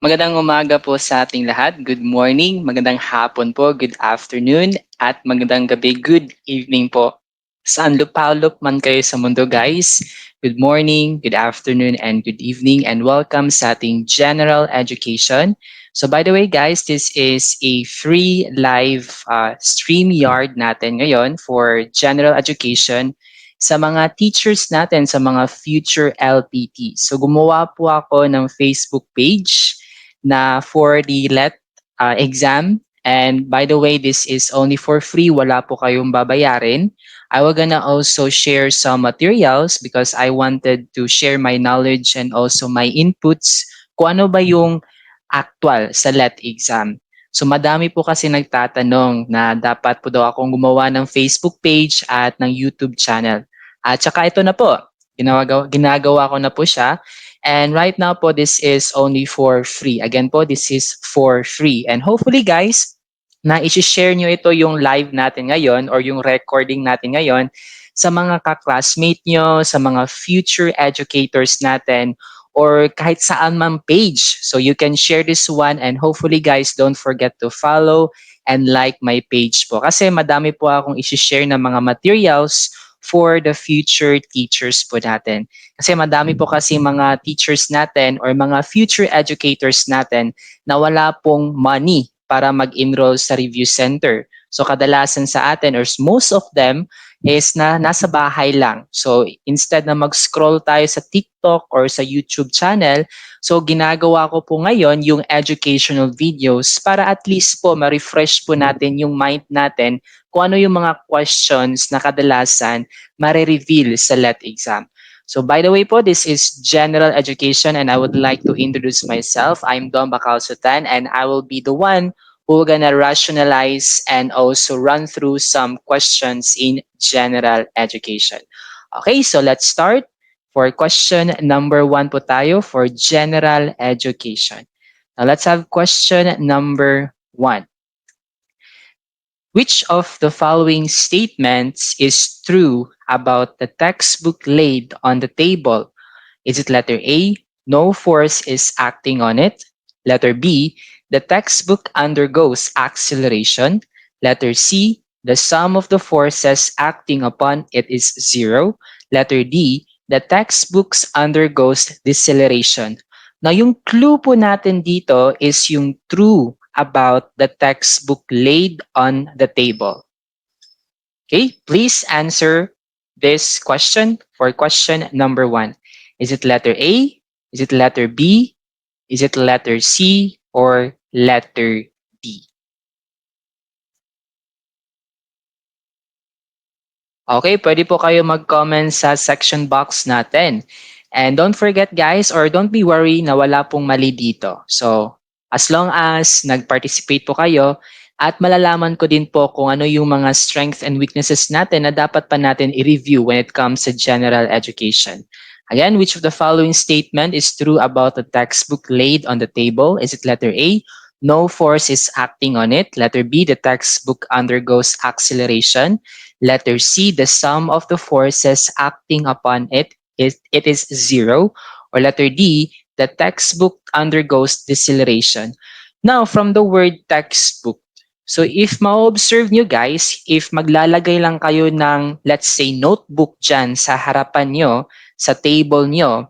Magandang umaga po sa ating lahat. Good morning, magandang hapon po, good afternoon, at magandang gabi, good evening po. Saan lupalop man kayo sa mundo guys, good morning, good afternoon, and good evening, and welcome sa ating general education. So by the way guys, this is a free live stream yard natin ngayon for general education sa mga teachers natin, sa mga future LPT. So gumawa po ako ng Facebook page na for the exam. And by the way, this is only for free. Wala po kayong babayarin. I will gonna also share some materials because I wanted to share my knowledge and also my inputs kung ano ba yung actual sa LET exam. So madami po kasi nagtatanong na dapat po daw akong gumawa ng Facebook page at ng YouTube channel. At saka ito na po, ginagawa ko na po siya. And right now po, this is only for free. Again po, this is for free. And hopefully guys, na i-share nyo ito yung live natin ngayon or yung recording natin ngayon sa mga ka-classmate nyo, sa mga future educators natin, or kahit saan man page. So you can share this one and hopefully guys, don't forget to follow and like my page po. Kasi madami po akong i-share na mga materials for the future teachers po natin. Kasi madami po kasi mga teachers natin or mga future educators natin na wala pong money para mag-enroll sa review center. So kadalasan sa atin or most of them is na nasa bahay lang. So instead na mag-scroll tayo sa TikTok or sa YouTube channel, so ginagawa ko po ngayon yung educational videos para at least po ma-refresh po natin yung mind natin kung ano yung mga questions na kadalasan mare-reveal sa LET exam. So by the way po, this is general education and I would like to introduce myself. I'm Don Bacalsutan and I will be the one who will gonna rationalize and also run through some questions in general education. Okay, so let's start. For question number 1 po tayo for general education. Now let's have question number 1. Which of the following statements is true about the textbook laid on the table? Is it letter A, no force is acting on it? Letter B, the textbook undergoes acceleration. Letter C, the sum of the forces acting upon it is zero. Letter D, the textbooks undergoes deceleration. Now, yung clue po natin dito is yung true about the textbook laid on the table. Okay, please answer this question for question number 1. Is it letter A? Is it letter B? Is it letter C or letter D? Okay, pwede po kayo mag-comment sa section box natin. And don't forget guys, or don't be worried na wala pong mali dito. So, as long as nag-participate po kayo, at malalaman ko din po kung ano yung mga strengths and weaknesses natin na dapat pa natin i-review when it comes to general education. Again, which of the following statement is true about the textbook laid on the table? Is it letter A? No force is acting on it. Letter B, the textbook undergoes acceleration. Letter C, the sum of the forces acting upon it is zero. Or letter D, the textbook undergoes deceleration. Now, from the word textbook, so if ma-observe nyo guys, if maglalagay lang kayo ng, let's say, notebook dyan sa harapan nyo, sa table nyo,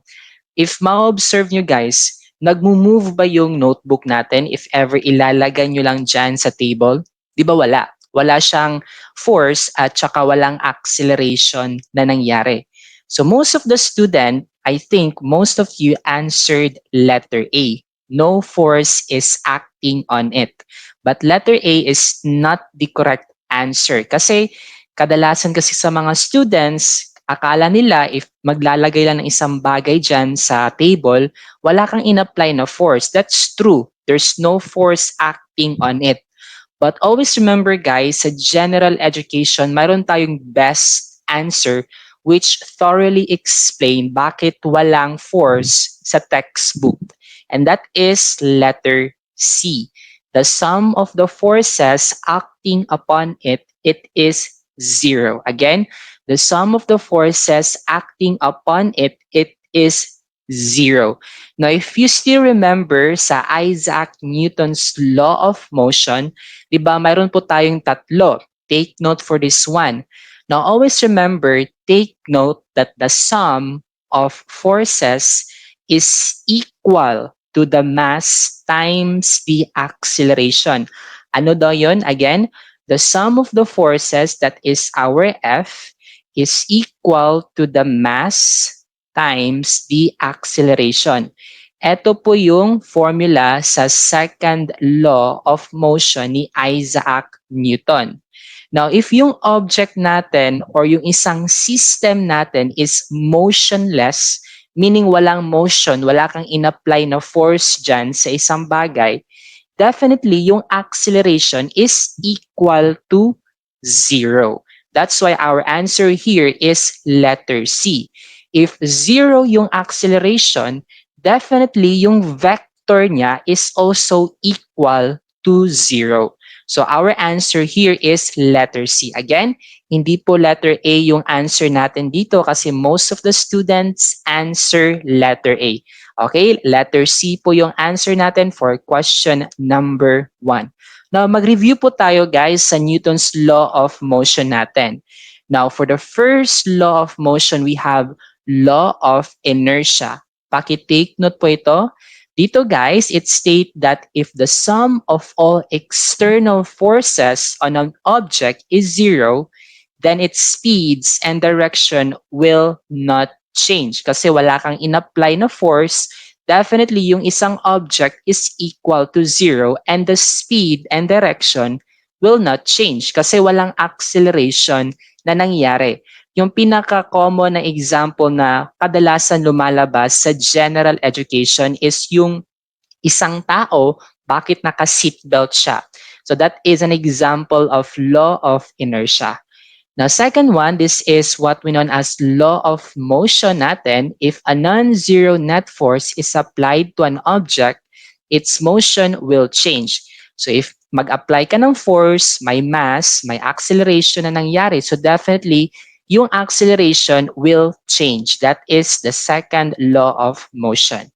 if ma-observe nyo guys, nagmo-move ba yung notebook natin if ever ilalagay nyo lang dyan sa table? Di ba wala? Wala siyang force at saka walang acceleration na nangyari. So most of the student, I think most of you answered letter A. No force is acting on it. But letter A is not the correct answer kasi kadalasan kasi sa mga students, akala nila if maglalagay lang ng isang bagay dyan sa table, wala kang in-apply na force. That's true. There's no force acting on it. But always remember guys, sa general education, mayroon tayong best answer which thoroughly explain bakit walang force sa textbook. And that is letter C. The sum of the forces acting upon it is zero. Again, the sum of the forces acting upon it is 0. Now, if you still remember sa Isaac Newton's law of motion, di ba mayroon po tayong tatlo. Take note for this one. Now, always remember, take note that the sum of forces is equal to the mass times the acceleration. Ano daw yun? Again, the sum of the forces, that is our F, is equal to the mass times the acceleration. Ito po yung formula sa second law of motion ni Isaac Newton. Now, if yung object natin or yung isang system natin is motionless, meaning walang motion, wala kang in-apply na force dyan sa isang bagay, definitely yung acceleration is equal to 0. That's why our answer here is letter C. If 0 yung acceleration, definitely yung vector niya is also equal to 0. So our answer here is letter C. Again, hindi po letter A yung answer natin dito kasi most of the students answer letter A. Okay, letter C po yung answer natin for question number 1. Now, mag-review po tayo guys sa Newton's law of motion natin. Now, for the first law of motion, we have law of inertia. Paki-take note po ito. Dito guys, it state that if the sum of all external forces on an object is 0, then its speeds and direction will not change. Kasi wala kang in-apply na force, definitely yung isang object is equal to 0 and the speed and direction will not change kasi walang acceleration na nangyari. Yung pinaka-common na example na kadalasan lumalabas sa general education is yung isang tao, bakit naka-seatbelt siya? So that is an example of law of inertia. Now, second one, this is what we know as law of motion natin. If a non-zero net force is applied to an object, its motion will change. So if mag-apply ka ng force, may mass, may acceleration na nangyari. So definitely, yung acceleration will change. That is the second law of motion.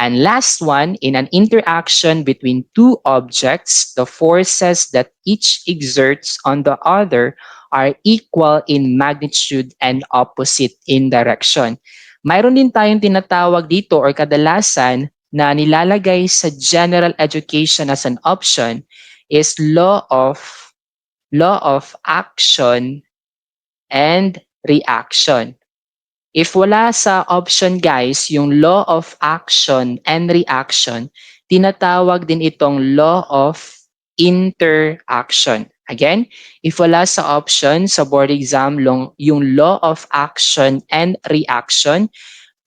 And last one, in an interaction between two objects, the forces that each exerts on the other are equal in magnitude and opposite in direction. Mayroon din tayong tinatawag dito or kadalasan na nilalagay sa general education as an option is law of action and reaction. If wala sa option guys, yung law of action and reaction, tinatawag din itong law of interaction. Again, if wala sa option sa board exam yung law of action and reaction,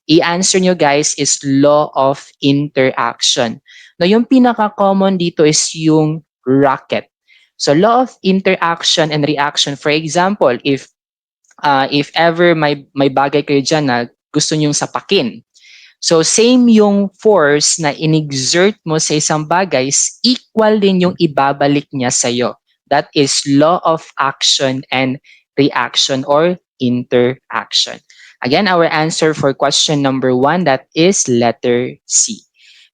i-answer nyo guys is law of interaction. Now, yung pinaka-common dito is yung rocket. So, law of interaction and reaction, for example, if ever may bagay kayo dyan na gusto nyong sapakin. So same yung force na inexert mo sa isang bagay, equal din yung ibabalik niya sa'yo. That is law of action and reaction or interaction. Again, our answer for question number 1, that is letter C.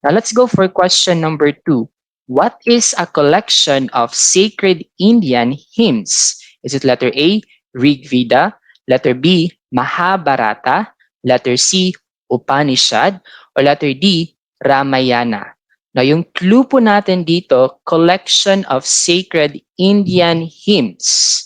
Now let's go for question number 2. What is a collection of sacred Indian hymns? Is it letter A, Rig Veda, letter B, Mahabharata, letter C, Upanishad, or letter D, Ramayana? Now, yung clue po natin dito, collection of sacred Indian hymns.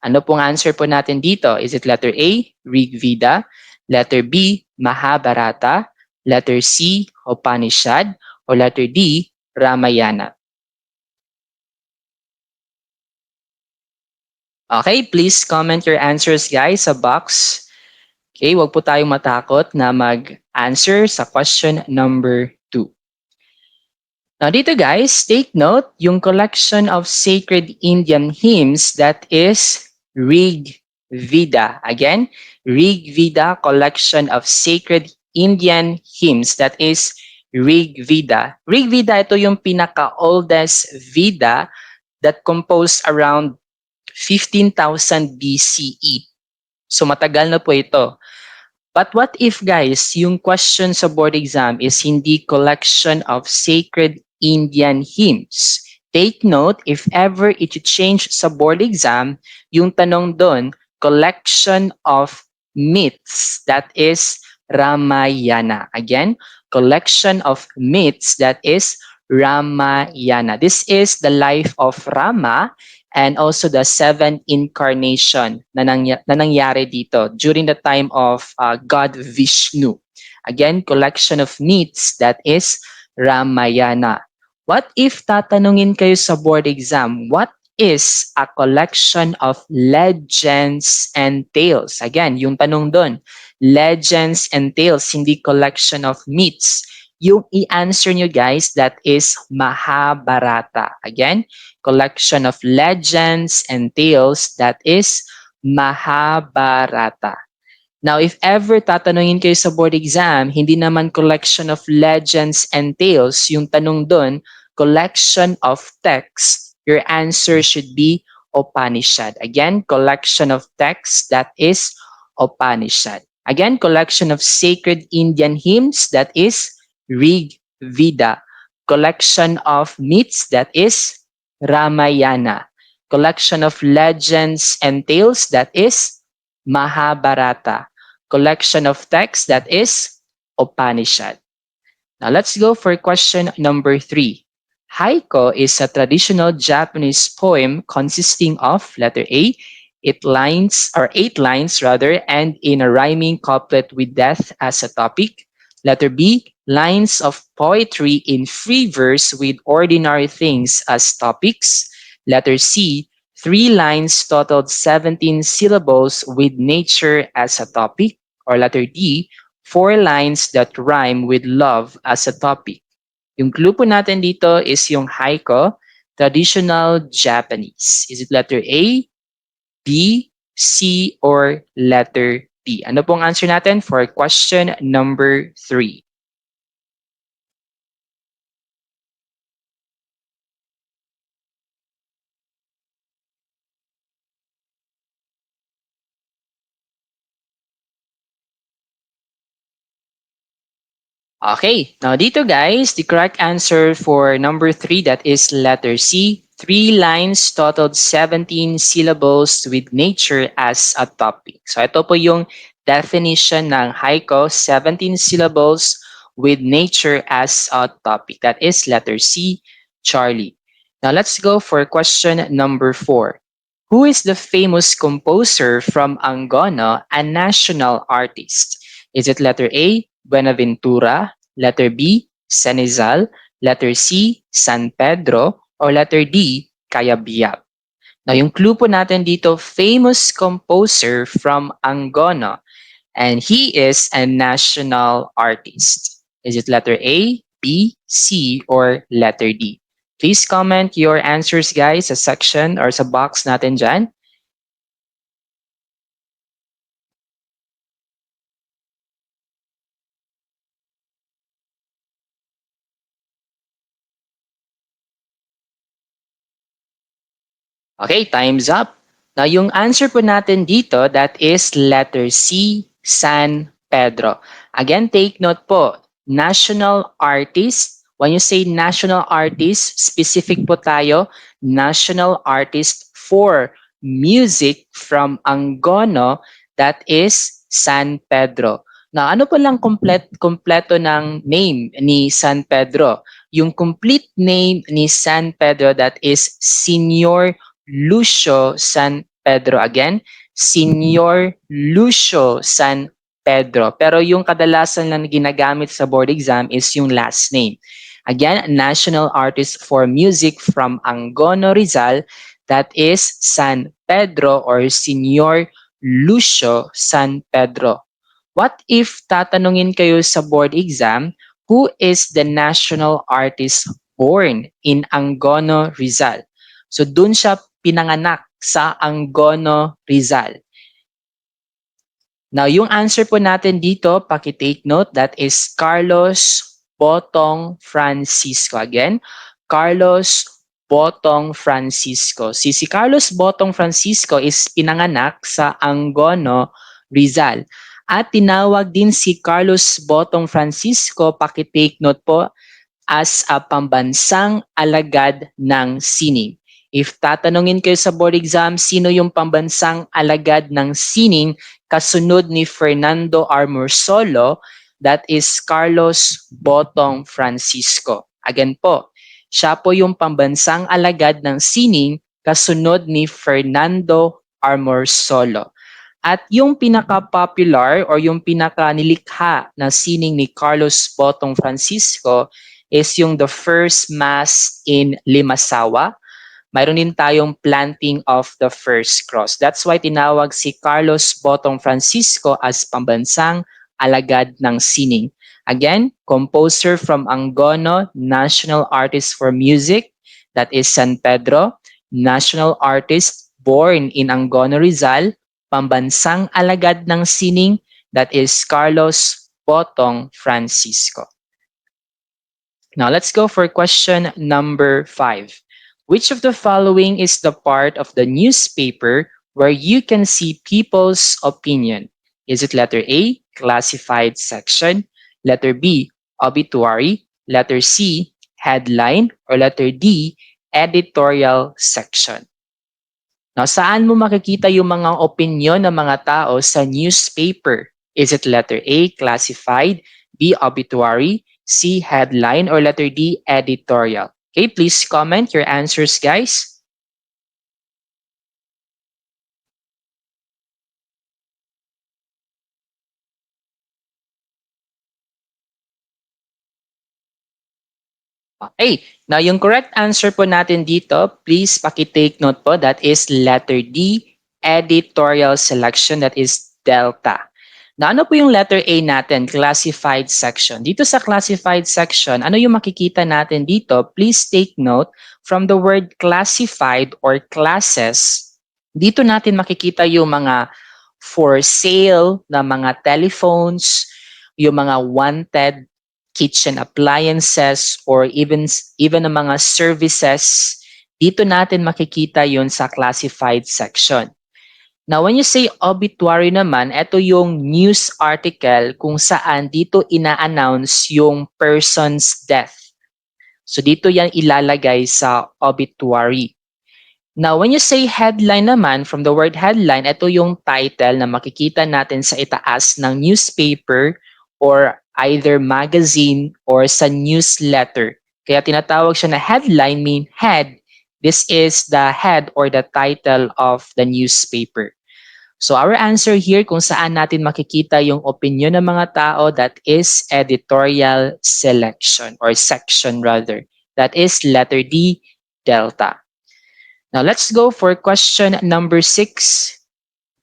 Ano pong answer po natin dito? Is it letter A, Rig Veda, letter B, Mahabharata, letter C, Upanishad, or letter D, Ramayana? Okay, please comment your answers guys sa box. Okay, wag po tayong matakot na mag-answer sa question number 2. Now dito guys, take note, yung collection of sacred Indian hymns, that is Rig Veda. Again, Rig Veda, collection of sacred Indian hymns, that is Rig Veda. Rig Veda, ito yung pinaka-oldest Veda that composed around 15,000 BCE. So matagal na po ito. But what if guys, yung question sa board exam is hindi collection of sacred Indian hymns? Take note, if ever it change sa board exam, yung tanong doon, collection of myths, that is Ramayana. Again, collection of myths, that is Ramayana. This is the life of Rama and also the seven incarnation na nangyari dito during the time of God Vishnu. Again, collection of myths, that is Ramayana. What if tatanungin kayo sa board exam, what is a collection of legends and tales? Again, yung tanong doon, legends and tales, hindi collection of myths. Yung i-answer nyo guys, that is Mahabharata. Again, collection of legends and tales, that is Mahabharata. Now, if ever tatanungin kayo sa board exam, hindi naman collection of legends and tales, yung tanong doon, collection of text, your answer should be Upanishad. Again, collection of text, that is Upanishad. Again, collection of sacred Indian hymns, that is Rig Veda. Collection of myths, that is Ramayana. Collection of legends and tales, that is Mahabharata. Collection of texts, that is Upanishad. Now let's go for question number 3. Haiku is a traditional Japanese poem consisting of letter A, eight lines rather, and in a rhyming couplet with death as a topic. Letter B, lines of poetry in free verse with ordinary things as topics. Letter C, three lines totaled 17 syllables with nature as a topic. Or letter D, four lines that rhyme with love as a topic. Yung clue po natin dito is yung haiku, traditional Japanese. Is it letter A, B, C, or letter D? Ano pong answer natin for question number 3? Okay, now dito guys, the correct answer for number 3, that is letter C. Three lines totaled 17 syllables with nature as a topic. So ito po yung definition ng haiku, 17 syllables with nature as a topic. That is letter C, Charlie. Now let's go for question number 4. Who is the famous composer from Angono, a national artist? Is it letter A, Buenaventura, letter B, Cenizal, letter C, San Pedro, or letter D, Cayabyab? Now, yung clue po natin dito, famous composer from Angono, and he is a national artist. Is it letter A, B, C, or letter D? Please comment your answers guys sa section or sa box natin dyan. Okay, time's up. Now, yung answer po natin dito, that is letter C, San Pedro. Again, take note po, national artist. When you say national artist, specific po tayo, national artist for music from Angono, that is San Pedro. Now, ano po lang kompleto ng name ni San Pedro? Yung complete name ni San Pedro, that is Senior Lucio San Pedro. Again, Senior Lucio San Pedro. Pero yung kadalasan lang ginagamit sa board exam is yung last name. Again, national artist for music from Angono, Rizal, that is San Pedro or Senior Lucio San Pedro. What if tatanungin kayo sa board exam, who is the national artist born in Angono, Rizal? So dun siya pinanganak sa Angono, Rizal. Now, yung answer po natin dito, paki-take note, that is Carlos Botong Francisco. Again, Carlos Botong Francisco. Si Carlos Botong Francisco is pinanganak sa Angono, Rizal. At tinawag din si Carlos Botong Francisco, pakitake note po, as a pambansang alagad ng sining. If tatanungin kayo sa board exam, sino yung pambansang alagad ng sining kasunod ni Fernando Armorsolo, that is Carlos Botong Francisco. Again po, siya po yung pambansang alagad ng sining kasunod ni Fernando Armorsolo. At yung pinaka-popular or yung pinaka-nilikha na sining ni Carlos Botong Francisco is yung the first mass in Limasawa. Mayroon din tayong planting of the first cross. That's why tinawag si Carlos Botong Francisco as pambansang alagad ng sining. Again, composer from Angono, national artist for music, that is San Pedro, national artist born in Angono, Rizal, pambansang alagad ng sining, that is Carlos Botong Francisco. Now let's go for question number 5. Which of the following is the part of the newspaper where you can see people's opinion? Is it letter A, classified section, letter B, obituary, letter C, headline, or letter D, editorial section? Now, saan mo makikita yung mga opinion ng mga tao sa newspaper? Is it letter A, classified, B, obituary, C, headline, or letter D, editorial? Okay, please comment your answers, guys. Okay, now yung correct answer po natin dito, please paki-take note po, that is letter D, editorial selection, that is Delta. Now ano po yung letter A natin, classified section? Dito sa classified section, ano yung makikita natin dito? Please take note from the word classified or classes. Dito natin makikita yung mga for sale na mga telephones, yung mga wanted kitchen appliances, or even ang mga services. Dito natin makikita yun sa classified section. Now, when you say obituary naman, ito yung news article kung saan dito ina-announce yung person's death. So dito yan ilalagay sa obituary. Now, when you say headline naman, from the word headline, ito yung title na makikita natin sa itaas ng newspaper or either magazine or sa newsletter. Kaya tinatawag siya na headline, mean head. This is the head or the title of the newspaper. So our answer here kung saan natin makikita yung opinion ng mga tao, that is editorial selection or section rather. That is letter D, Delta. Now let's go for question number 6.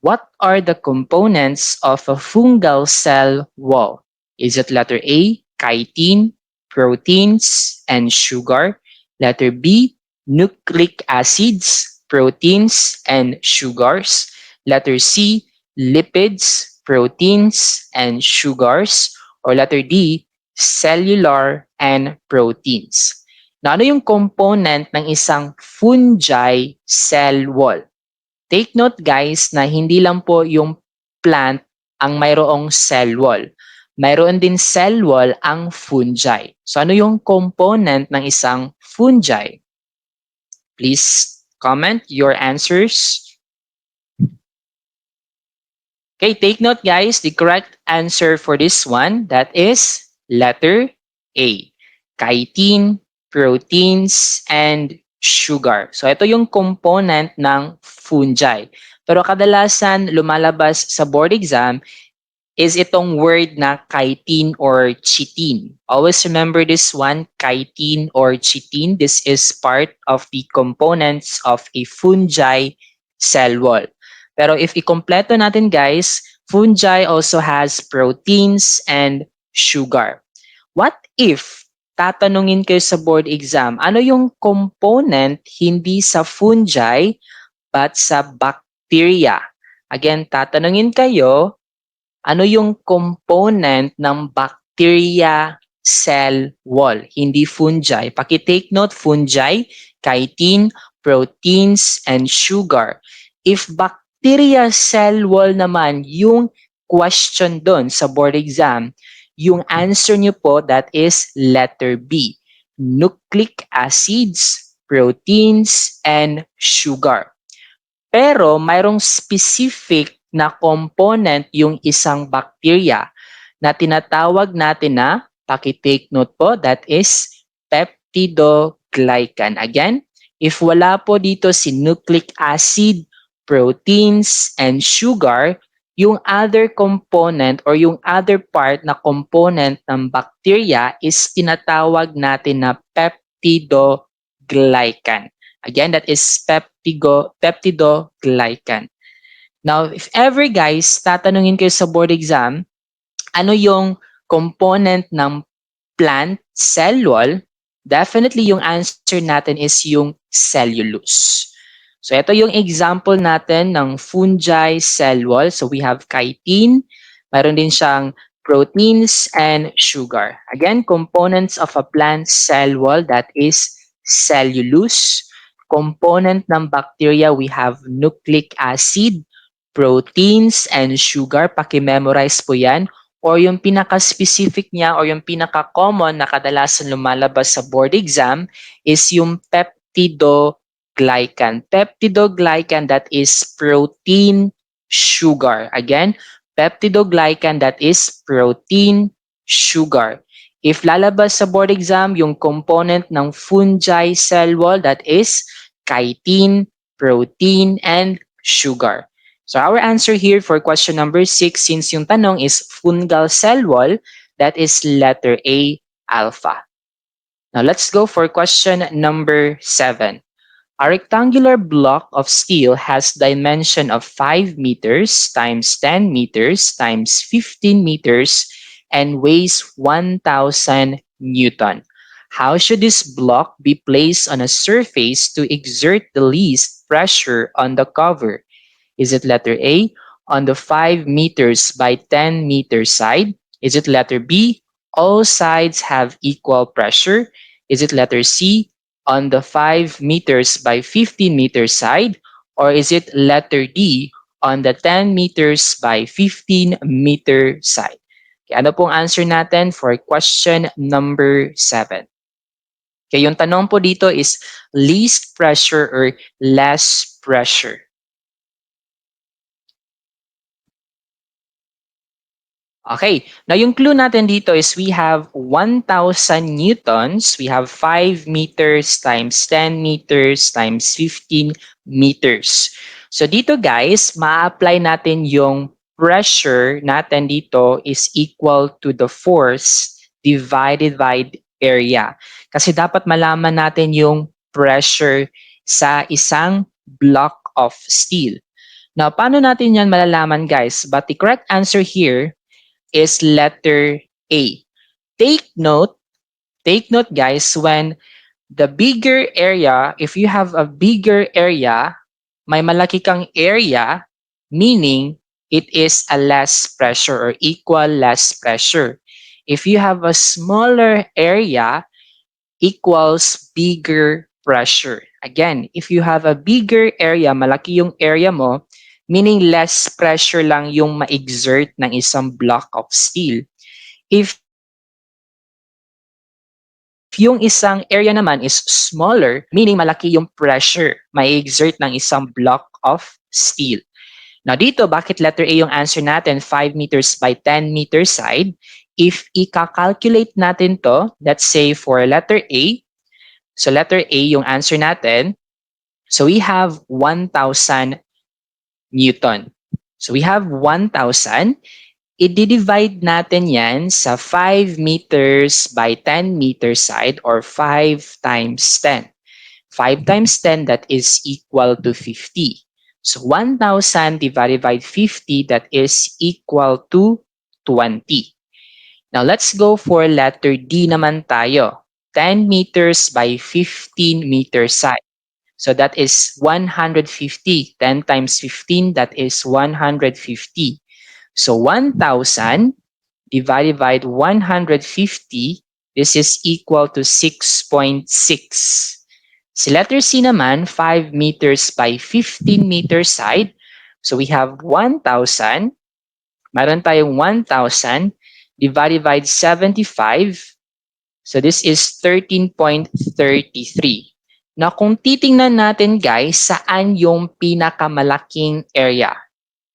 What are the components of a fungal cell wall? Is it letter A, chitin, proteins, and sugar? Letter B, nucleic acids, proteins, and sugars? Letter C, lipids, proteins, and sugars? Or letter D, cellular and proteins? Na ano yung component ng isang fungi cell wall? Take note guys na hindi lang po yung plant ang mayroong cell wall. Mayroon din cell wall ang fungi. So ano yung component ng isang fungi? Please comment your answers. Okay, take note guys, the correct answer for this one, that is letter A, chitin, proteins, and sugar. So ito yung component ng fungi. Pero kadalasan lumalabas sa board exam is itong word na chitin or chitin. Always remember this one, chitin or chitin. This is part of the components of a fungi cell wall. Pero if ikompleto natin guys, fungi also has proteins and sugar. What if tatanungin kayo sa board exam, ano yung component hindi sa fungi but sa bacteria? Again, tatanungin kayo, ano yung component ng bacteria cell wall, hindi fungi? Paki-take note, fungi, chitin, proteins, and sugar. If bacteria cell wall naman yung question doon sa board exam, yung answer nyo po, that is letter B. Nucleic acids, proteins, and sugar. Pero mayroong specific na component yung isang bacteria na tinatawag natin na, paki-take note po, that is peptidoglycan. Again, if wala po dito si nucleic acid, proteins, and sugar, yung other component or yung other part na component ng bacteria is tinatawag natin na peptidoglycan. Again, that is peptidoglycan. Now, if ever guys, tatanungin kayo sa board exam, ano yung component ng plant cell wall? Definitely yung answer natin is yung cellulose. So ito yung example natin ng fungi cell wall. So we have chitin, mayroon din siyang proteins and sugar. Again, components of a plant cell wall, that is cellulose. Component ng bacteria, we have nucleic acid, proteins, and sugar. Paki-memorize po yan. Or yung pinaka-specific niya or yung pinaka-common na kadalasan lumalabas sa board exam is yung peptidoglycan. Peptidoglycan, that is protein sugar. Again, peptidoglycan, that is protein sugar. If lalabas sa board exam, yung component ng fungi cell wall, that is chitin, protein, and sugar. So our answer here for question number 6, since yung tanong is fungal cell wall, that is letter A, alpha. Now let's go for question number 7. A rectangular block of steel has dimension of 5 meters times 10 meters times 15 meters and weighs 1,000 Newton. How should this block be placed on a surface to exert the least pressure on the cover? Is it letter A, on the 5 meters by 10 meter side? Is it letter B, all sides have equal pressure? Is it letter C, on the 5 meters by 15 meter side? Or is it letter D, on the 10 meters by 15 meter side? Okay, ano pong answer natin for question number 7? Okay, yung tanong po dito is least pressure or less pressure. Okay, now yung clue natin dito is we have 1,000 newtons, we have 5 meters times 10 meters times 15 meters. So dito guys, ma-apply natin yung pressure natin dito is equal to the force divided by area. Kasi dapat malaman natin yung pressure sa isang block of steel. Now, paano natin yan malalaman guys? But the correct answer here is letter A. Take note guys, when the bigger area, if you have a bigger area, may malaki kang area, meaning it is a less pressure or equal less pressure. If you have a smaller area, equals bigger pressure. Again, if you have a bigger area, malaki yung area mo, meaning less pressure lang yung ma-exert ng isang block of steel. If yung isang area naman is smaller, meaning malaki yung pressure ma-exert ng isang block of steel. Now dito, bakit letter A yung answer natin, 5 meters by 10 meter side? If i-calculate natin to, let's say for letter A, so letter A yung answer natin, so we have 1,000 Newton. So we have 1,000. I-divide natin yan sa 5 meters by 10 meter side or 5 times 10. 5 times 10, that is equal to 50. So 1,000 divided by 50, that is equal to 20. Now let's go for letter D naman tayo. 10 meters by 15 meter side. So that is 150. 10 times 15, that is 150. So 1,000 divided by 150, this is equal to 6.6. Si letter C naman, 5 meters by 15 meter side. So we have 1,000 Meron tayong 1,000 divided by 75. So this is 13.33. Now kung titingnan natin guys, saan yung pinakamalaking area?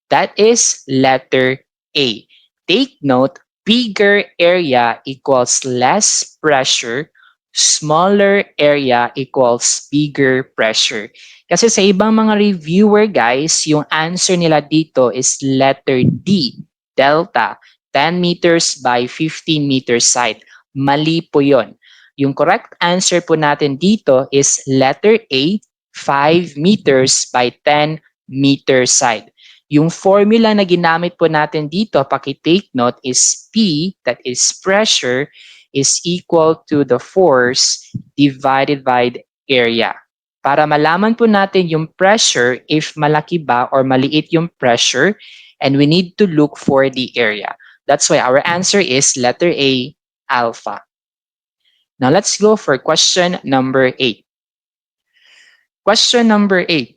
That is letter A. Take note, bigger area equals less pressure, smaller area equals bigger pressure. Kasi sa ibang mga reviewer guys, yung answer nila dito is letter D, delta, 10 meters by 15 meters side. Mali po yun. Yung correct answer po natin dito is letter A, 5 meters by 10 meters side. Yung formula na ginamit po natin dito, paki-take note, is P, that is pressure, is equal to the force divided by the area. Para malaman po natin yung pressure, if malaki ba or maliit yung pressure, and we need to look for the area. That's why our answer is letter A, alpha. Now let's go for question number 8. Question number 8.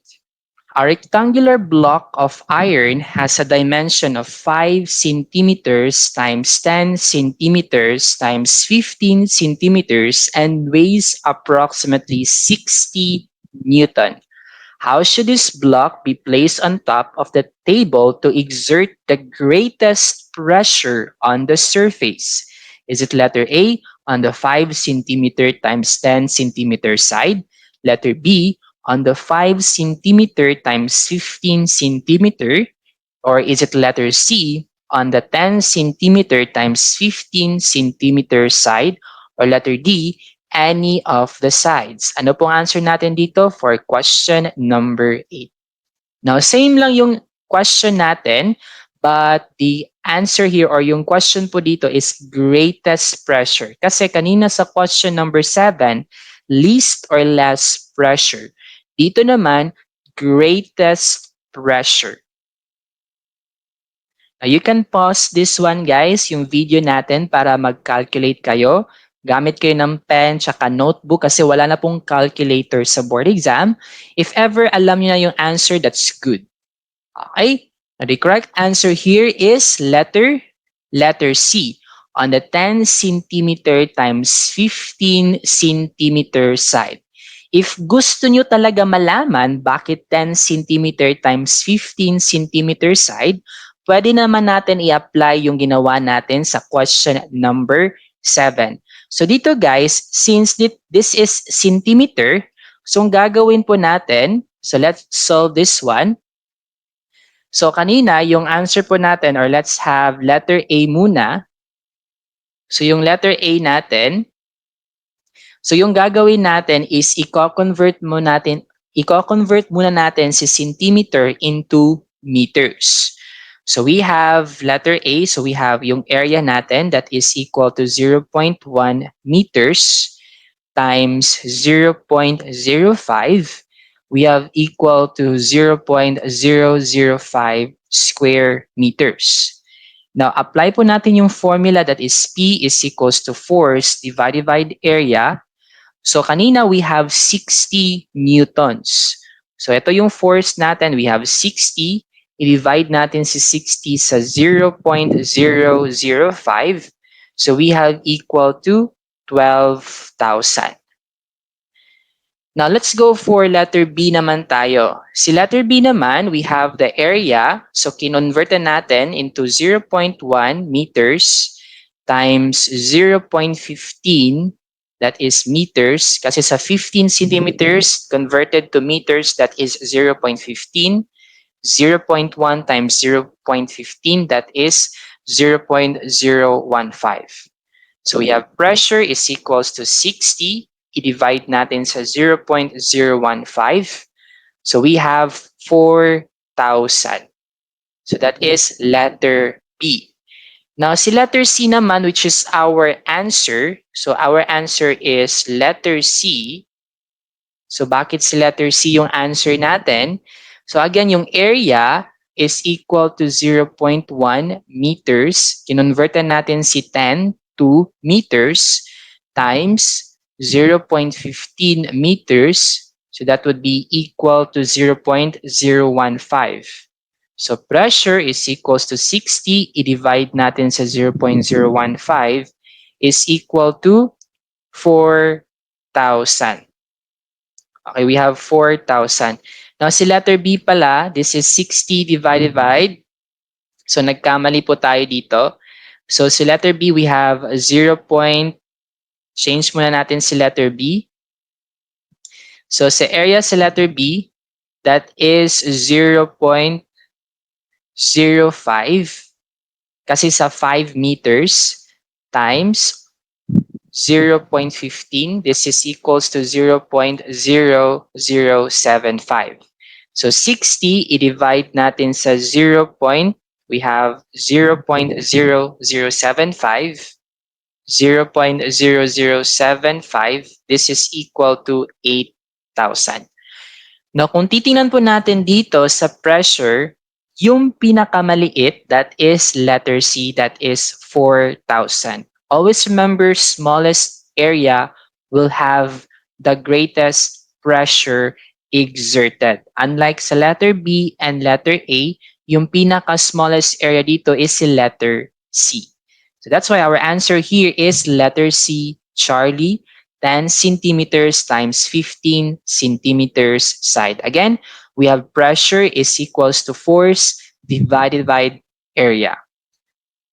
A rectangular block of iron has a dimension of 5 centimeters times 10 centimeters times 15 centimeters and weighs approximately 60 Newton. How should this block be placed on top of the table to exert the greatest pressure on the surface? Is it letter A, on the 5 centimeter times 10 centimeter side? Letter B, on the 5 centimeter times 15 centimeter? Or is it letter C, on the 10 centimeter times 15 centimeter side? Or letter D, any of the sides? Ano pong answer natin dito for question number 8? Now, same lang yung question natin, but the answer here or yung question po dito is greatest pressure. Kasi kanina sa question number 7, least or less pressure. Dito naman, greatest pressure. Now, you can pause this one guys, yung video natin para mag-calculate kayo. Gamit kayo ng pen tsaka notebook kasi wala na pong calculator sa board exam. If ever alam niyo na yung answer, that's good. Okay? Now, the correct answer here is letter C. On the 10 centimeter times 15 centimeter side. If gusto nyo talaga malaman bakit 10 centimeter times 15 centimeter side, pwede naman natin i-apply yung ginawa natin sa question number 7. So dito guys, since this is centimeter, so ang gagawin po natin, so let's solve this one. So kanina, yung answer po natin, or let's have letter A muna. So yung letter A natin, so yung gagawin natin is i-convert muna natin si centimeter into meters. So we have letter A, so we have yung area natin that is equal to 0.1 meters times 0.05. We have equal to 0.005 square meters. Now, apply po natin yung formula that is P is equals to force divided by the area. So, kanina we have 60 newtons. So, ito yung force natin. We have 60. I-divide natin si 60 sa 0.005. So, we have equal to 12,000. Now, let's go for letter B naman tayo. Si letter B naman, we have the area. So, kinonvertan natin into 0.1 meters times 0.15, that is meters. Kasi sa 15 centimeters, converted to meters, that is 0.15. 0.1 times 0.15, that is 0.015. So, we have pressure is equals to 60. I-divide natin sa 0.015. So we have 4,000. So that is letter B. Now si letter C naman, which is our answer. So our answer is letter C. So bakit si letter C yung answer natin? So again, yung area is equal to 0.1 meters. Kinonvertan natin si 10 to meters times 0.15 meters. So that would be equal to 0.015. So pressure is equals to 60, i-divide natin sa 0.015 is equal to 4,000. Okay, we have 4,000. Now si letter B pala, this is 60 divided by, so nagkamali po tayo dito. So si letter B, we have 0. Change muna natin si letter B. So sa area sa letter B, that is 0.05 kasi sa 5 meters times 0.15. This is equals to 0.0075. So 60, i-divide natin sa 0. We have 0.0075. 0.0075. This is equal to 8,000. Now, kung titingnan po natin dito sa pressure, yung pinakamaliit, that is letter C, that is 4,000. Always remember, smallest area will have the greatest pressure exerted. Unlike sa letter B and letter A, yung pinaka-smallest area dito is si letter C. So that's why our answer here is letter C, Charlie, 10 centimeters times 15 centimeters side. Again, we have pressure is equals to force divided by area.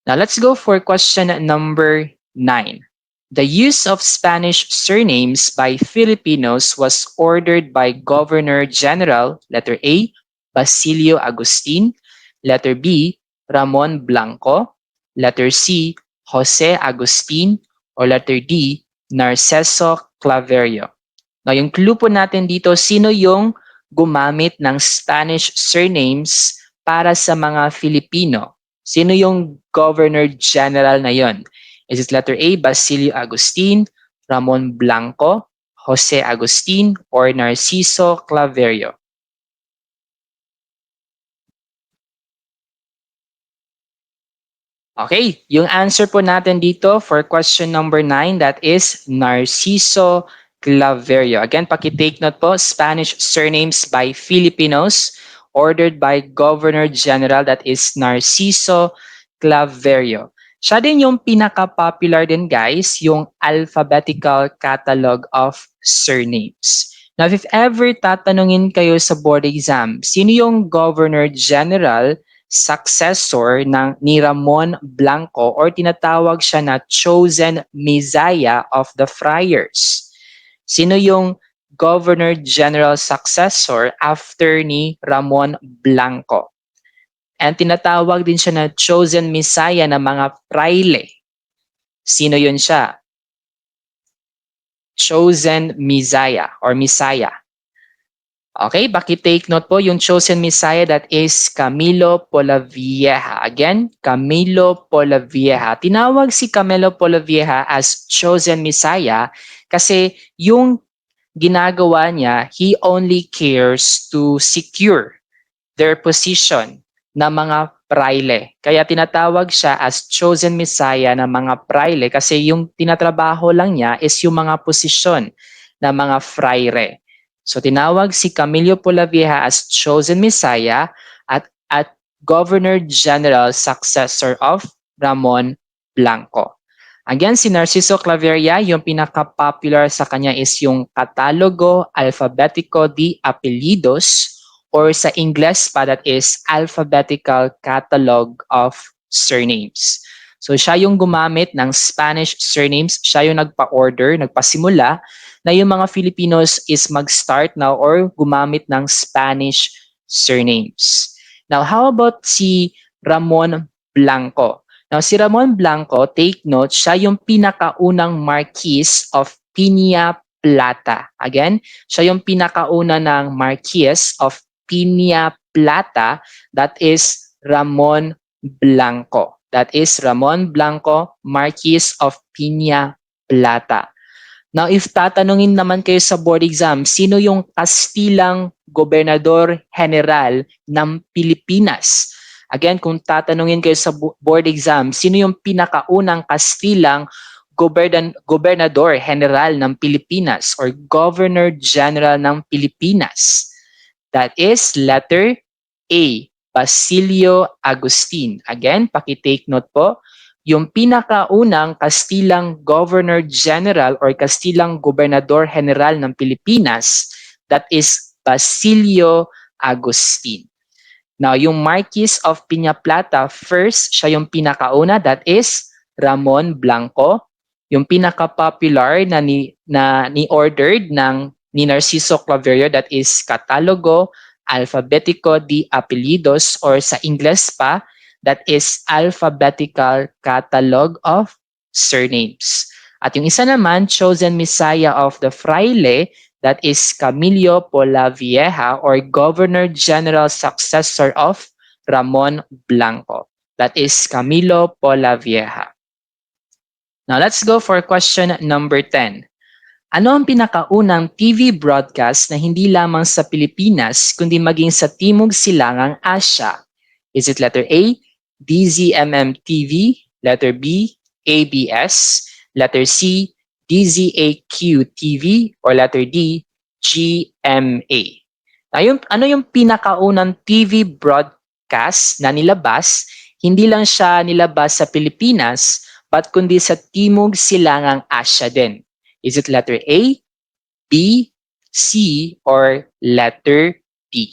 Now let's go for question number 9. The use of Spanish surnames by Filipinos was ordered by Governor General, letter A, Basilio Agustin, letter B, Ramon Blanco, letter C, Jose Agustin, or letter D, Narciso Claverio. Now, yung clue po natin dito, sino yung gumamit ng Spanish surnames para sa mga Filipino? Sino yung Governor General na yon? Is it letter A, Basilio Agustin, Ramon Blanco, Jose Agustin, or Narciso Claverio? Okay, yung answer po natin dito for question number 9, that is Narciso Claverio. Again, paki-take note po, Spanish surnames by Filipinos ordered by Governor General, that is Narciso Claverio. Siya din yung pinaka-popular din guys, yung alphabetical catalog of surnames. Now, if ever tatanungin kayo sa board exam, sino yung Governor General successor ni Ramon Blanco or tinatawag siya na chosen Messiah of the Friars? Sino yung Governor General successor after ni Ramon Blanco? And tinatawag din siya na chosen Messiah ng mga praile. Sino yun siya? Chosen Messiah or Messiah. Okay, baki-take note po yung chosen Messiah, that is Camilo Polavieja. Again, Camilo Polavieja. Tinawag si Camilo Polavieja as chosen Messiah kasi yung ginagawa niya, he only cares to secure their position na mga praile. Kaya tinatawag siya as chosen Messiah ng mga praile kasi yung tinatrabaho lang niya is yung mga posisyon ng mga fraire. So tinawag si Camilo Polavieja as chosen Messiah at Governor General successor of Ramon Blanco. Again, si Narciso Claveria, yung pinaka-popular sa kanya is yung Catalogo Alfabetico de Apellidos, or sa Ingles pa, that is Alphabetical Catalog of Surnames. So siya yung gumamit ng Spanish surnames, siya yung nagpa-order, nagpasimula na yung mga Filipinos is mag-start now or gumamit ng Spanish surnames. Now, how about si Ramon Blanco? Now, si Ramon Blanco, take note, siya yung pinakaunang Marquis of Piña Plata. Again, siya yung pinakauna ng Marquis of Piña Plata, that is Ramon Blanco. That is Ramon Blanco, Marquis of Piña Plata. Now, if tatanungin naman kayo sa board exam, sino yung Kastilang Gobernador General ng Pilipinas? Again, kung tatanungin kayo sa board exam, sino yung pinakaunang Kastilang Gobernador General ng Pilipinas or Governor General ng Pilipinas? That is letter A, Basilio Agustin. Again, pakitake note po, yung pinakaunang Kastilang Governor General or Kastilang Gobernador General ng Pilipinas, that is Basilio Agustin. Now, yung Marquis of Piñaplata, first, siya yung pinakauna, that is Ramon Blanco. Yung pinaka-popular na ni-ordered ni Narciso Claverio, that is Catalogo Alfabetico de Apellidos, or sa Ingles pa, that is Alphabetical Catalog of Surnames. At yung isa naman, chosen Messiah of the Fraile, that is Camilo Polavieja, or Governor General successor of Ramon Blanco. That is Camilo Polavieja. Now let's go for question number 10. Ano ang pinakaunang TV broadcast na hindi lamang sa Pilipinas kundi maging sa Timog Silangang Asya? Is it letter A, DZMM-TV, letter B, ABS, letter C, DZAQ-TV, or letter D, GMA? Ano yung pinakaunang TV broadcast na nilabas? Hindi lang siya nilabas sa Pilipinas, but kundi sa Timog Silangang Asya din. Is it letter A, B, C, or letter D?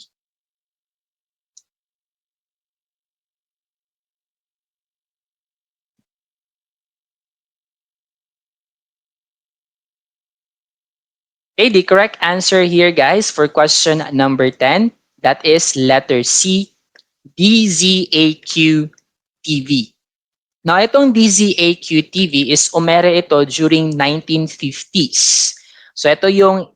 Okay, the correct answer here, guys, for question number 10, that is letter C, DZAQ-TV. Now, itong DZAQ-TV is umere ito during 1950s. So, ito yung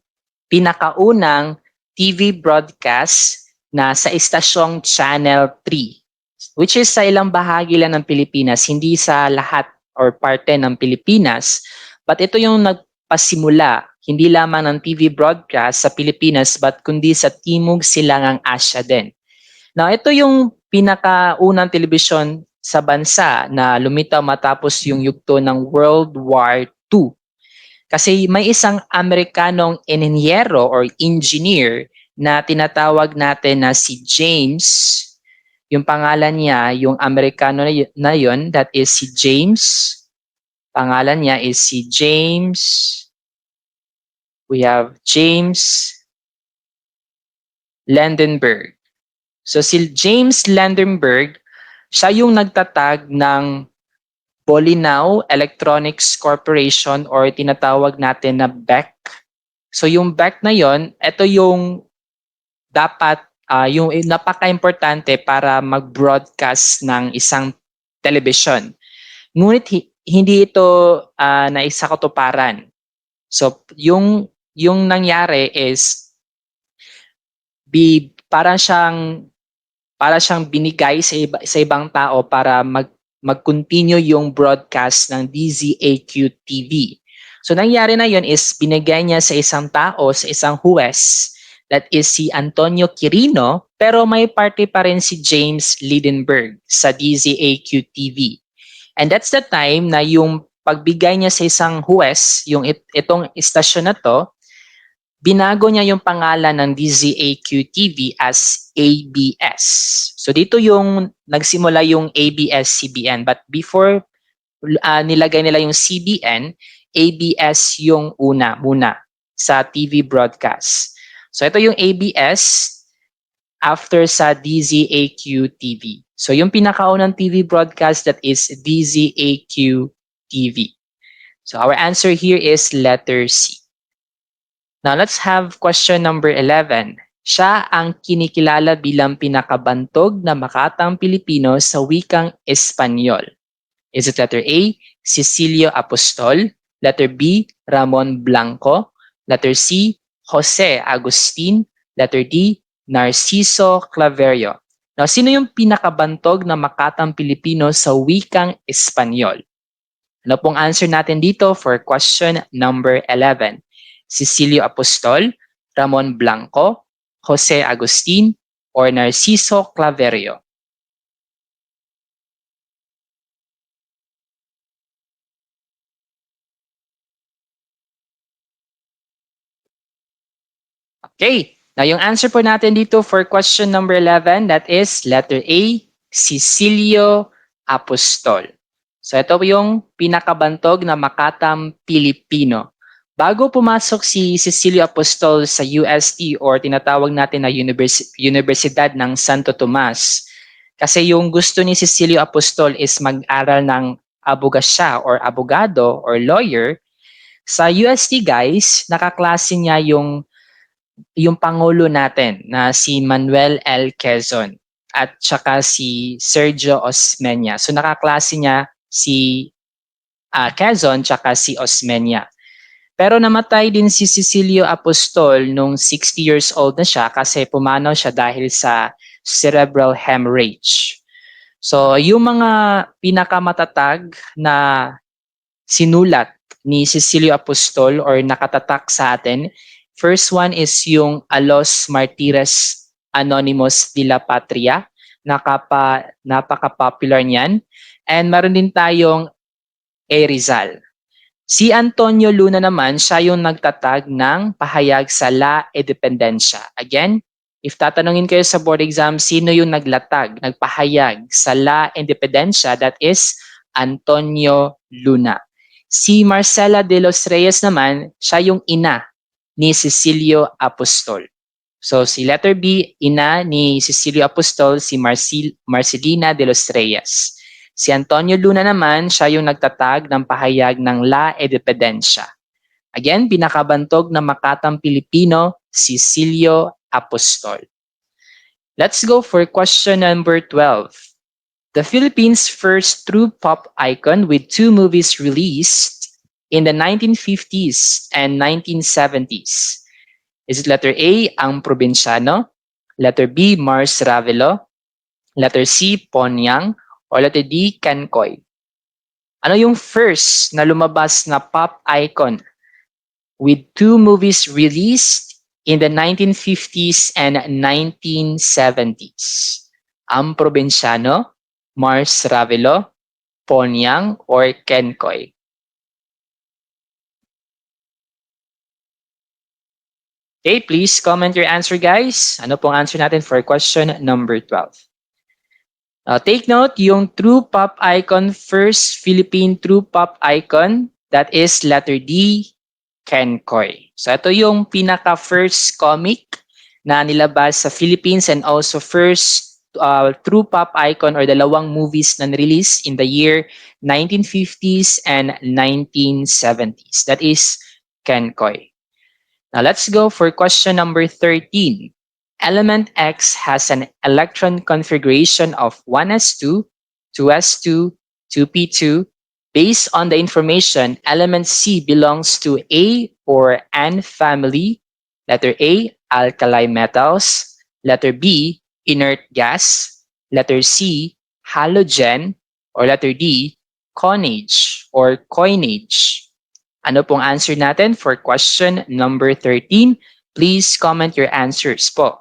pinakaunang TV broadcast na sa istasyong Channel 3, which is sa ilang bahagi lang ng Pilipinas, hindi sa lahat or parte ng Pilipinas. But ito yung nagpasimula, hindi lamang ng TV broadcast sa Pilipinas, but kundi sa Timog Silangang Asya din. Now, ito yung pinakaunang telebisyon sa bansa na lumitaw matapos yung yugto ng World War II. Kasi may isang Amerikanong enhinyero or engineer na tinatawag natin na si James. Yung pangalan niya, yung Amerikano na yun, that is si James. Pangalan niya is si James. We have James Landenberg. So si James Landenberg, siya yung nagtatag ng Bolinao Electronics Corporation or tinatawag natin na BEC. So yung BEC na yon, ito yung dapat yung napaka-importante para mag-broadcast ng isang television. Ngunit hindi ito naisakatuparan. So yung nangyari is parang siyang binigay sa ibang tao para mag-continue yung broadcast ng DZAQ-TV. So nangyari na yun is binigay niya sa isang tao, sa isang huwes, that is si Antonio Quirino, pero may party pa rin si James Lidenberg sa DZAQ-TV. And that's the time na yung pagbigay niya sa isang huwes, yung itong istasyon na to, binago niya yung pangalan ng DZAQ-TV as ABS. So dito yung nagsimula yung ABS-CBN. But before nilagay nila yung CBN, ABS yung muna sa TV broadcast. So ito yung ABS after sa DZAQ-TV. So yung pinakaunang TV broadcast, that is DZAQ-TV. So our answer here is letter C. Now let's have question number 11. Siya ang kinikilala bilang pinakabantog na makatang Pilipino sa wikang Espanyol. Is it letter A, Cecilio Apostol, letter B, Ramon Blanco, letter C, Jose Agustin, letter D, Narciso Claverio? Now, sino yung pinakabantog na makatang Pilipino sa wikang Espanyol? Ano pong answer natin dito for question number 11? Cecilio Apostol, Ramon Blanco, Jose Agustin, or Narciso Claverio? Okay, Now, yung answer po natin dito for question number 11, that is letter A, Cecilio Apostol. So, ito po yung pinakabantog na Makatang Pilipino. Bago pumasok si Cecilio Apostol sa UST or tinatawag natin na Universidad ng Santo Tomas, kasi yung gusto ni Cecilio Apostol is mag-aral ng abogasya or abogado or lawyer, sa UST guys, nakaklase niya yung pangulo natin na si Manuel L. Quezon at saka si Sergio Osmeña. So nakaklase niya si Quezon tsaka si Osmeña. Pero namatay din si Cecilio Apostol nung 60 years old na siya kasi pumanaw siya dahil sa cerebral hemorrhage. So yung mga pinakamatatag na sinulat ni Cecilio Apostol or nakatatak sa atin, first one is yung A Los Martires Anonymous de la Patria. Napaka-popular niyan. And meron din tayong A Rizal. Si Antonio Luna naman, siya yung nagtatag ng pahayag sa La Independencia. Again, if tatanungin kayo sa board exam, sino yung nagpahayag sa La Independencia, that is Antonio Luna. Si Marcela de los Reyes naman, siya yung ina ni Cecilio Apostol. So si letter B, ina ni Cecilio Apostol, si Marcelina de los Reyes. Si Antonio Luna naman, siya yung nagtatag ng pahayag ng La Independencia. Again, pinakabantog na Makatang Pilipino, Cecilio Apostol. Let's go for question number 12. The Philippines' first true pop icon with two movies released in the 1950s and 1970s. Is it letter A, ang Probinsyano, letter B, Mars Ravelo, letter C, Ponyang, or letter D, Kenkoy? Ano yung first na lumabas na pop icon with two movies released in the 1950s and 1970s? Ang Probinsyano, Mars Ravelo, Ponyang, or Kenkoy? Okay, please comment your answer, guys. Ano pong answer natin for question number 12? Take note, yung true pop icon, first Philippine true pop icon, that is letter D, Kenkoy. So ito yung pinaka-first comic na nilabas sa Philippines and also first true pop icon or dalawang movies na release in the year 1950s and 1970s. That is Kenkoy. Now let's go for question number 13. Element X has an electron configuration of 1s2, 2s2, 2p2. Based on the information, element C belongs to A or N family. Letter A, alkali metals. Letter B, inert gas. Letter C, halogen. Or letter D, conage or coinage. Ano pong answer natin for question number 13? Please comment your answers po.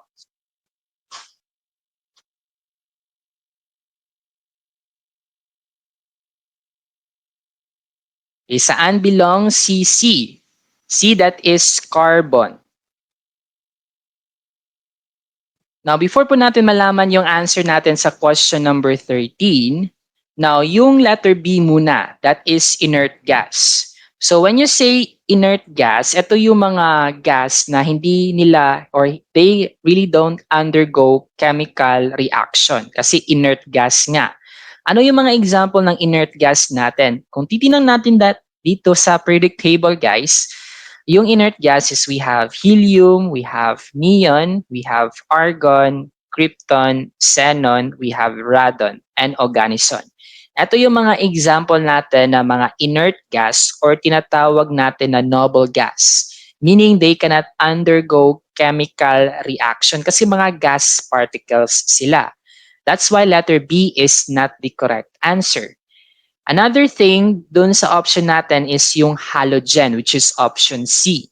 Saan belongs si C? C, that is carbon. Now, before po natin malaman yung answer natin sa question number 13, now yung letter B muna, that is inert gas. So when you say inert gas, ito yung mga gas na hindi nila or they really don't undergo chemical reaction kasi inert gas nga. Ano yung mga example ng inert gas natin? Kung titingnan natin dito sa periodic table, guys, yung inert gases, we have helium, we have neon, we have argon, krypton, xenon, we have radon, and oganesson. Ito yung mga example natin na mga inert gas or tinatawag natin na noble gas, meaning they cannot undergo chemical reaction kasi mga gas particles sila. That's why letter B is not the correct answer. Another thing dun sa option natin is yung halogen, which is option C.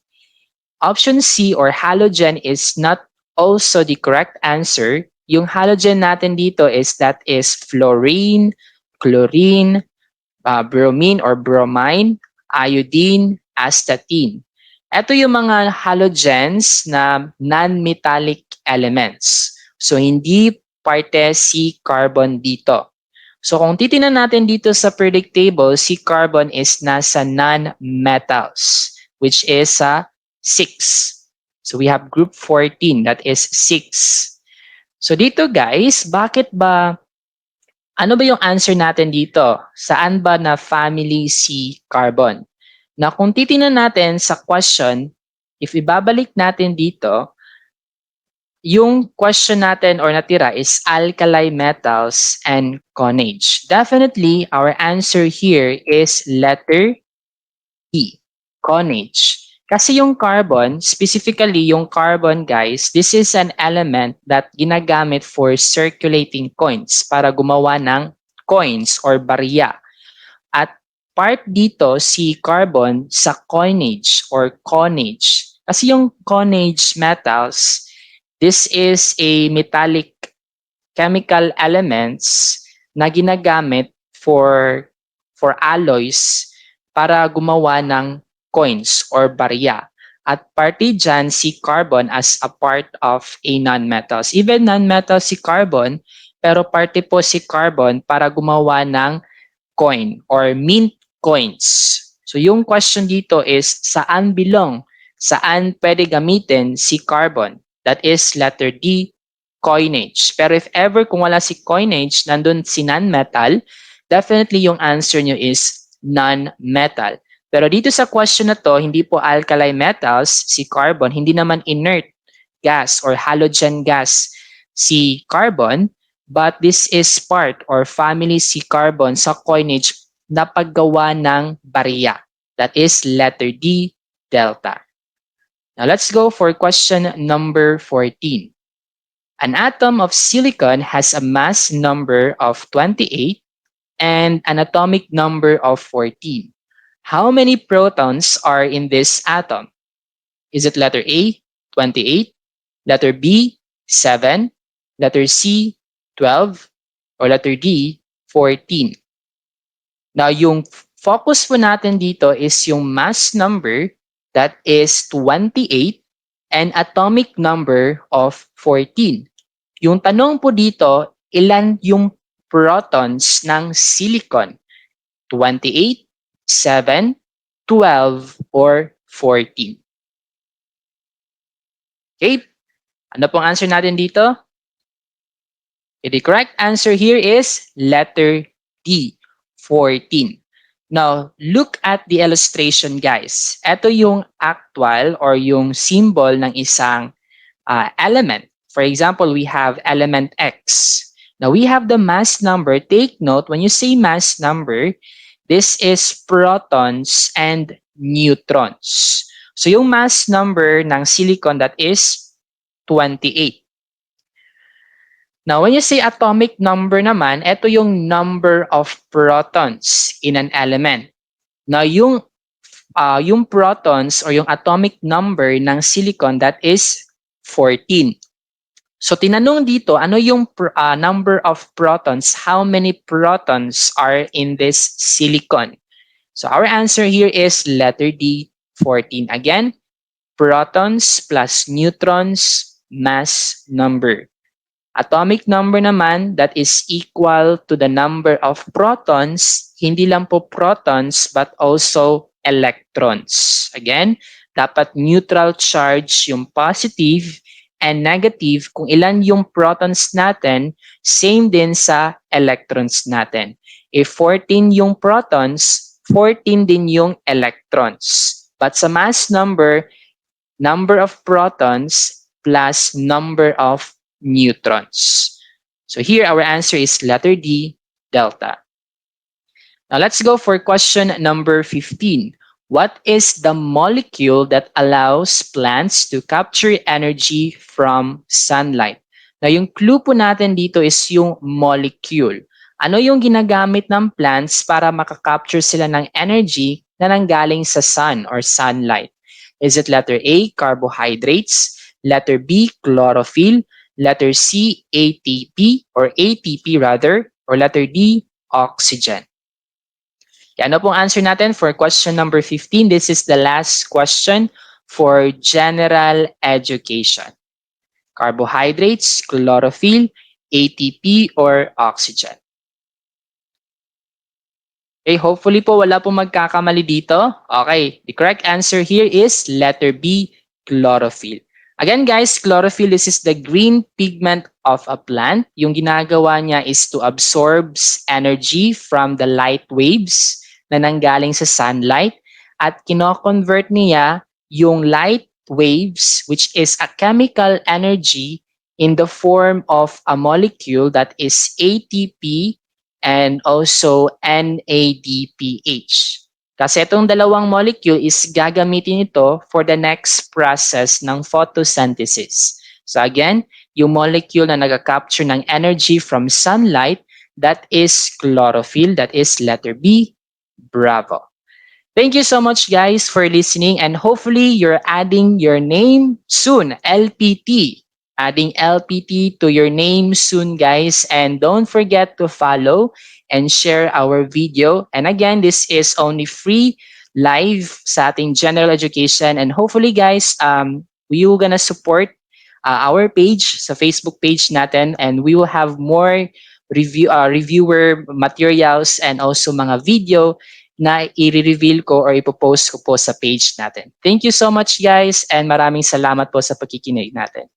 Option C or halogen is not also the correct answer. Yung halogen natin dito is fluorine, chlorine, bromine or bromine, iodine, astatine. Ito yung mga halogens na non-metallic elements. So, hindi parte si carbon dito. So, kung titingnan natin dito sa periodic table, si carbon is nasa non-metals, which is sa 6. So, we have group 14, that is 6. So, dito guys, ano ba yung answer natin dito? Saan ba na family si carbon? Na kung titingnan natin sa question, if ibabalik natin dito, yung question natin or natira is alkali metals and Conage. Definitely, our answer here is letter E, Conage. Kasi yung carbon, specifically yung carbon guys, this is an element that ginagamit for circulating coins para gumawa ng coins or barya. At part dito si carbon sa coinage or Conage. Kasi yung Conage metals, this is a metallic chemical elements na ginagamit for alloys para gumawa ng coins or barya. At party dyan si carbon as a part of a non-metals. Even non-metal si carbon, pero parte po si carbon para gumawa ng coin or mint coins. So yung question dito is saan belong? Saan pwede gamitin si carbon? That is letter D, coinage. Pero if ever kung wala si coinage, nandun si non-metal, definitely yung answer nyo is non-metal. Pero dito sa question na to, hindi po alkali metals, si carbon, hindi naman inert gas or halogen gas si carbon, but this is part or family si carbon sa coinage na paggawa ng barya. That is letter D, delta. Now let's go for question number 14. An atom of silicon has a mass number of 28 and an atomic number of 14. How many protons are in this atom? Is it letter A, 28, letter B, 7, letter C, 12, or letter D, 14? Now, yung focus po natin dito is yung mass number that is 28 and atomic number of 14. Yung tanong po dito, ilan yung protons ng silicon? 28, 7, 12, or 14? Okay, ano pong answer natin dito? Okay, the correct answer here is letter D, 14. Now, look at the illustration guys. Ito yung actual or yung symbol ng isang element. For example, we have element X. Now, we have the mass number. Take note, when you say mass number, this is protons and neutrons. So, yung mass number ng silicon, that is 28. Now, when you say atomic number naman, ito yung number of protons in an element. Now, yung protons or yung atomic number ng silicon, that is 14. So, tinanong dito, ano yung number of protons? How many protons are in this silicon? So, our answer here is letter D, 14. Again, protons plus neutrons mass number. Atomic number naman, that is equal to the number of protons, hindi lang po protons but also electrons. Again, dapat neutral charge yung positive and negative kung ilan yung protons natin, same din sa electrons natin. If 14 yung protons, 14 din yung electrons. But sa mass number of protons plus number of neutrons. So here our answer is letter D, delta. Now let's go for question number 15. What is the molecule that allows plants to capture energy from sunlight? Now yung clue po natin dito is yung molecule. Ano yung ginagamit ng plants para makakapture sila ng energy na nanggaling sa sun or sunlight? Is it letter A, carbohydrates, letter B, chlorophyll, letter C, ATP rather, or letter D, oxygen? Ano pong answer natin for question number 15? This is the last question for general education? Carbohydrates, chlorophyll, ATP, or oxygen? Okay, hopefully po wala pong magkakamali dito. Okay, the correct answer here is letter B, chlorophyll. Again guys, chlorophyll, this is the green pigment of a plant. Yung ginagawa niya is to absorb energy from the light waves na nanggaling sa sunlight at kino-convert niya yung light waves, which is a chemical energy, in the form of a molecule that is ATP and also NADPH. Kasi itong dalawang molecule is gagamitin ito for the next process ng photosynthesis. So again, yung molecule na nag-capture ng energy from sunlight, that is chlorophyll, that is letter B, bravo. Thank you so much guys for listening, and hopefully you're adding your name soon, LPT. Adding LPT to your name soon guys, and don't forget to follow and share our video. And again, this is only free live sa ating general education, and hopefully guys, we will gonna support our page sa Facebook page natin, and we will have more reviewer materials and also mga video na i-reveal ko or ipopost ko po sa page natin. Thank you so much guys, and maraming salamat po sa pakikinig natin.